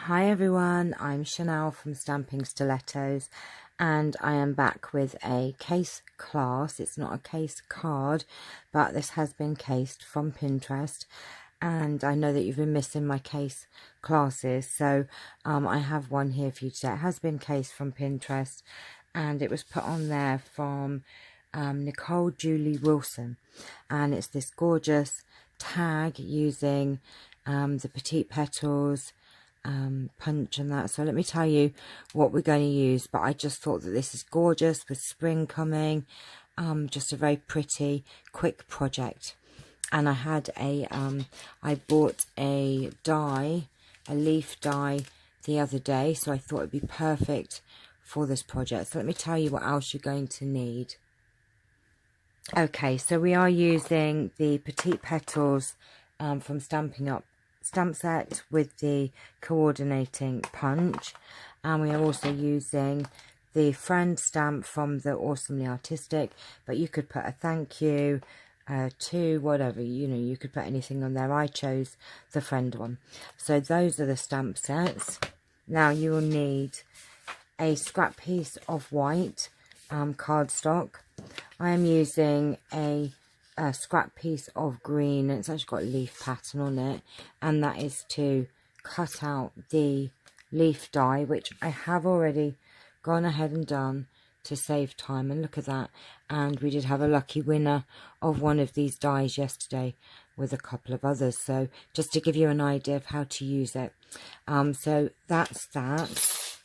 Hi everyone, I'm Chanel from Stamping Stilettos and I am back with a case class. It's not a case card, but this has been cased from Pinterest, and I know that you've been missing my case classes, so I have one here for you today. It has been cased from Pinterest and it was put on there from Nicole Julie Wilson, and it's this gorgeous tag using the petite petals punch and that. So let me tell you what we're going to use, but I just thought that this is gorgeous with spring coming. Just a very pretty quick project. And I had a I bought a die, a leaf die, the other day, so I thought it'd be perfect for this project. So let me tell you what else you're going to need. Okay, so we are using the petite petals from Stampin' Up stamp set with the coordinating punch, and we are also using the friend stamp from the Awesomely Artistic, but you could put a thank you to whatever, you could put anything on there. I chose the friend one. So those are the stamp sets. Now you will need a scrap piece of white cardstock. I am using a scrap piece of green. It's actually got a leaf pattern on it, and that is to cut out the leaf die, which I have already gone ahead and done to save time. And look at that, and we did have a lucky winner of one of these dies yesterday with a couple of others, so just to give you an idea of how to use it. So that's that.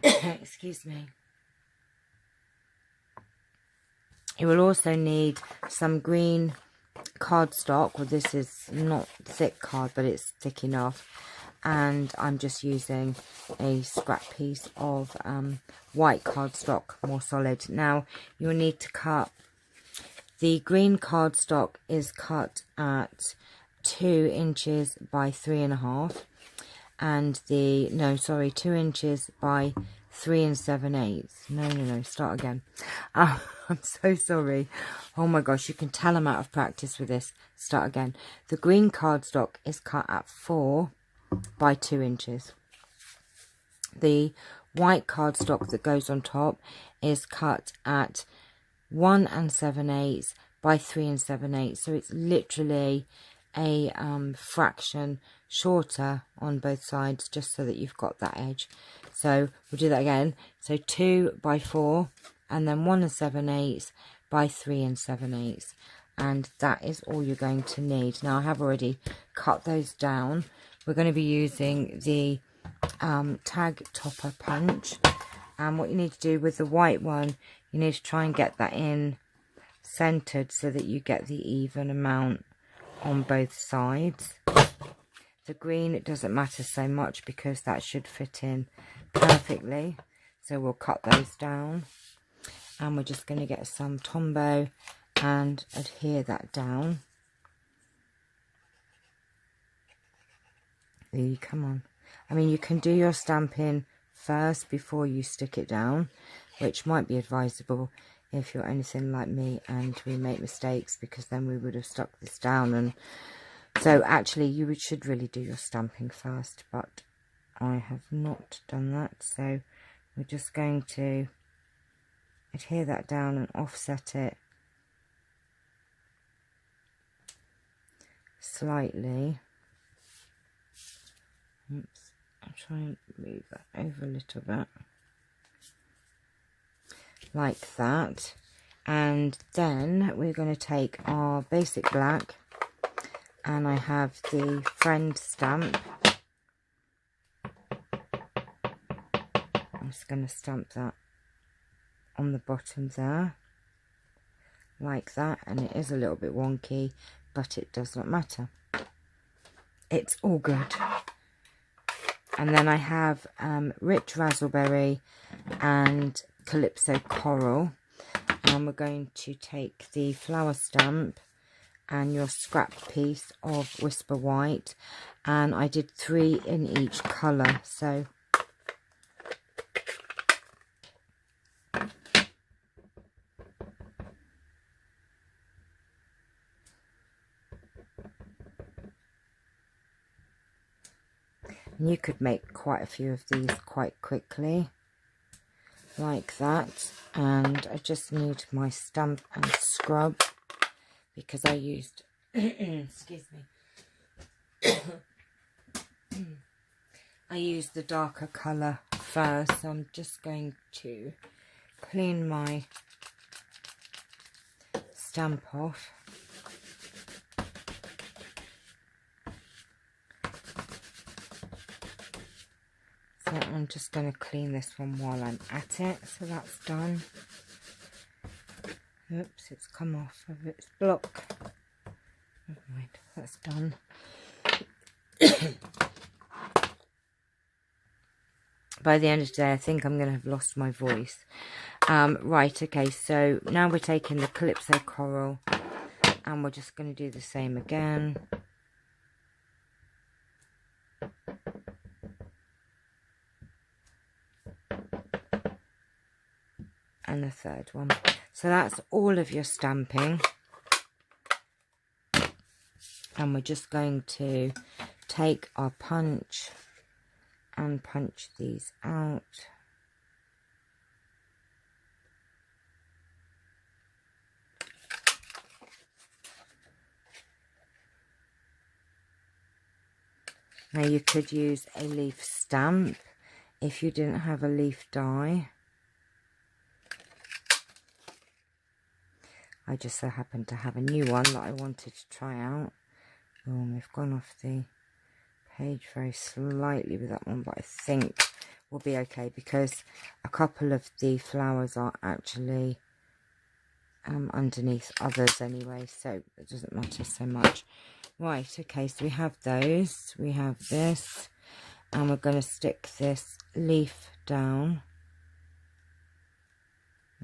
Excuse me. You will also need some green cardstock. Well, this is not thick card, but it's thick enough. And I'm just using a scrap piece of white cardstock, more solid. Now, you'll need to cut. The green cardstock is cut at 2 inches by 3.5. And 2 inches by 3 7/8. No, start again. I'm so sorry. Oh my gosh, you can tell I'm out of practice with this. Start again. The green cardstock is cut at 4 by 2 inches. The white cardstock that goes on top is cut at 1 7/8 by 3 7/8. So it's literally a fraction shorter on both sides, just so that you've got that edge. So we'll do that again. So 2 by 4, and then 1 7/8 by 3 7/8, and that is all you're going to need. Now I have already cut those down. We're going to be using the tag topper punch, and what you need to do with the white one, you need to try and get that in centered so that you get the even amount on both sides. The green, it doesn't matter so much because that should fit in perfectly, so we'll cut those down, and we're just going to get some Tombow and adhere that down. Ooh, come on. I mean, you can do your stamping first before you stick it down, which might be advisable if you're anything like me and we make mistakes, because then we would have stuck this down. And so actually you should really do your stamping first, but I have not done that. So we're just going to adhere that down and offset it slightly. Oops, I'll try and move that over a little bit. Like that. And then we're going to take our basic black, and I have the friend stamp. I'm just going to stamp that on the bottom there, like that. And it is a little bit wonky, but it does not matter. It's all good. And then I have Rich Razzleberry and Calypso Coral. And we're going to take the flower stamp and your scrap piece of Whisper White, and I did 3 in each colour. So And you could make quite a few of these quite quickly, like that. And I just need my stamp and scrub, because I used, excuse me, I used the darker colour first, so I'm just going to clean my stamp off. So I'm just going to clean this one while I'm at it. So that's done. Oops, it's come off of its block. Never mind, that's done. By the end of the day, I think I'm going to have lost my voice. Right, okay, so now we're taking the Calypso Coral and we're just going to do the same again. And the third one. So that's all of your stamping. And we're just going to take our punch and punch these out. Now you could use a leaf stamp if you didn't have a leaf die. I just so happened to have a new one that I wanted to try out. Oh, we've gone off the page very slightly with that one, but I think we'll be okay because a couple of the flowers are actually underneath others anyway, so it doesn't matter so much. Right, okay, so we have those, we have this, and we're going to stick this leaf down.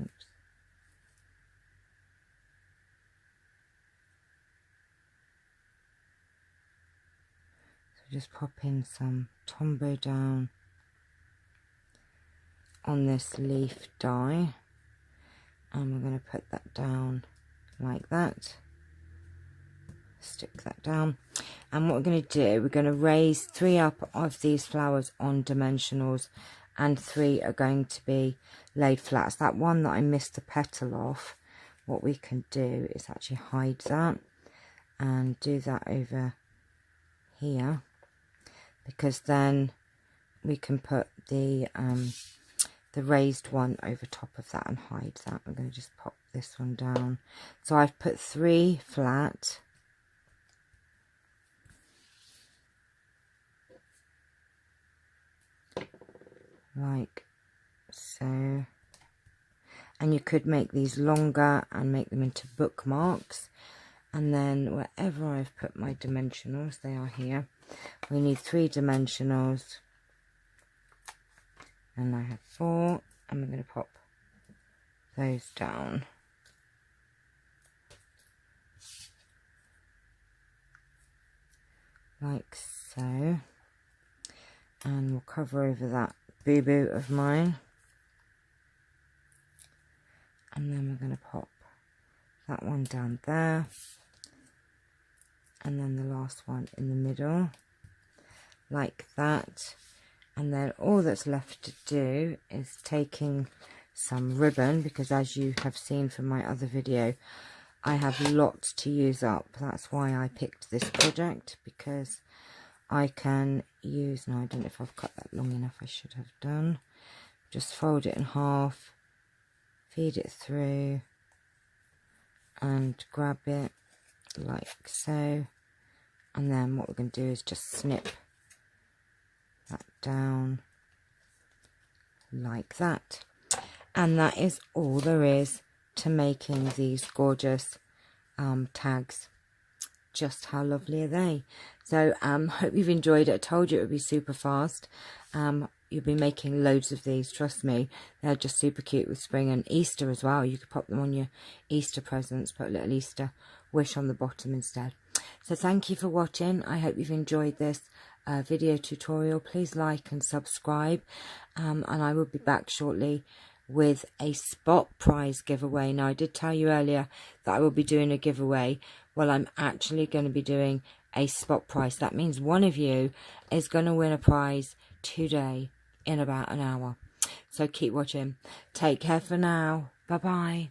Oops. So just pop in some Tombow down on this leaf die, and we're going to put that down like that. Stick that down, and what we're going to do, we're going to raise 3 up of these flowers on dimensionals, and 3 are going to be laid flat. So that one that I missed the petal off, what we can do is actually hide that and do that over here, because then we can put the raised one over top of that and hide that. I'm going to just pop this one down. So I've put 3 flat. Like so, and you could make these longer and make them into bookmarks, and then wherever I've put my dimensionals, they are here. We need 3 dimensionals, and I have 4, and we're going to pop those down like so, and we'll cover over that boo-boo of mine, and then we're going to pop that one down there, and then the last one in the middle like that. And then all that's left to do is taking some ribbon, because as you have seen from my other video, I have lots to use up. That's why I picked this project, because I can use, no, I don't know if I've cut that long enough, I should have done. Just fold it in half, feed it through, and grab it like so. And then what we're going to do is just snip that down like that. And that is all there is to making these gorgeous tags. Just how lovely are they? So hope you've enjoyed it. I told you it would be super fast. You'll be making loads of these, trust me. They're just super cute with spring and Easter as well. You could pop them on your Easter presents, put a little Easter wish on the bottom instead. So thank you for watching. I hope you've enjoyed this video tutorial. Please like and subscribe, and I will be back shortly with a spot prize giveaway. Now, I did tell you earlier that I will be doing a giveaway. Well, I'm actually going to be doing a spot price. That means one of you is going to win a prize today in about an hour. So keep watching. Take care for now. Bye bye.